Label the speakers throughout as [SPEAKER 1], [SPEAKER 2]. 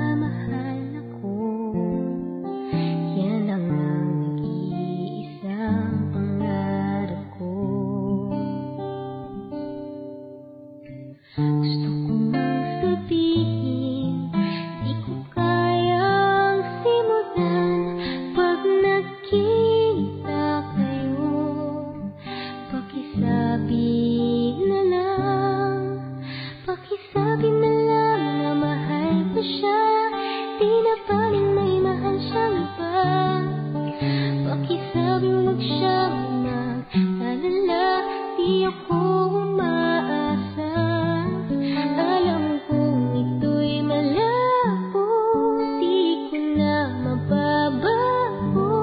[SPEAKER 1] nagmamahal ako. Yan lang ang nag-iisang pangarap ko. Gusto ko mang sabihin, di ko kayang simulan pag nagkita kayo. Pakisabi na lang, pakisabi na lang na mahal ko siya. Di na paling may mahal siyang iba. Pakisabi huwag siyang mag-alala, di ako umaasa. Alam kong ito'y malabo, di ko na mababago.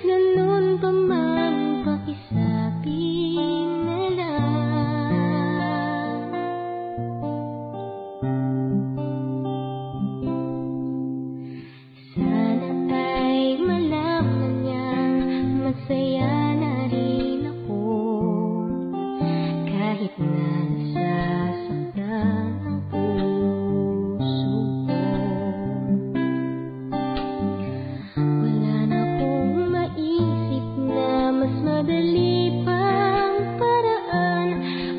[SPEAKER 1] Ganun pa man, pakisabi na lang. Sana ay malaman niyang masaya na rin ako, kahit na nasasaktan ang puso ko. Wala na akong maisip na mas madali pang paraan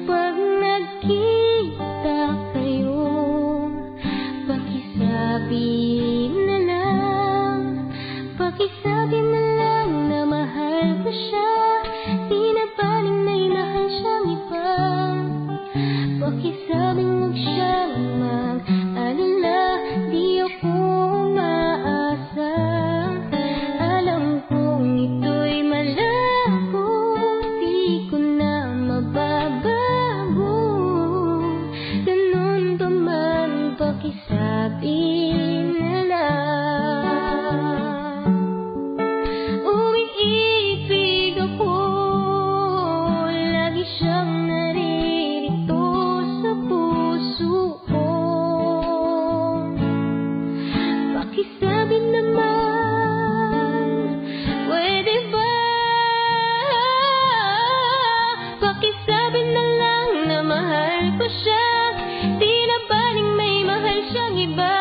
[SPEAKER 1] pag nagkita kayo. Pakisabi na lang, pakisabi na lang na mahal ko siya. Di na paling may mahal siyang iba. Pakisabi huwag siyang mag-alala, di ako umaasa. Alam kong ito'y malabo, di ko na mababago. Ganun pa man, pakisabi na lang. Umiibig ako, lagi siyang naririto sa puso ko. Pakisabi naman, pwede ba? Pakisabi na lang na mahal ko siya. Di na baling may mahal siyang iba.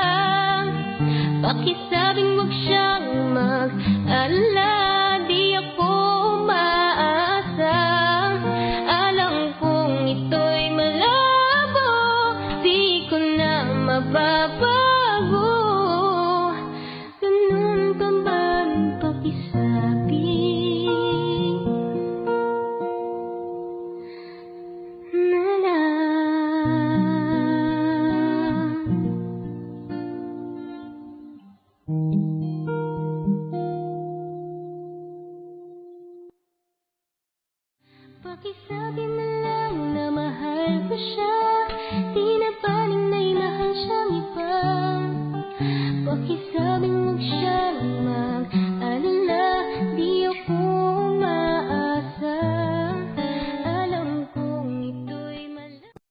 [SPEAKER 1] Pakisabing huwag siyang mag-alala, di ako umaasa. Alam kong ito'y malabo, di ko na mababago. Ganun pa man, pakisabi na lang. Pakisabi na lang na mahal ko siya. Di na paling may mahal siyang iba. Pakisabi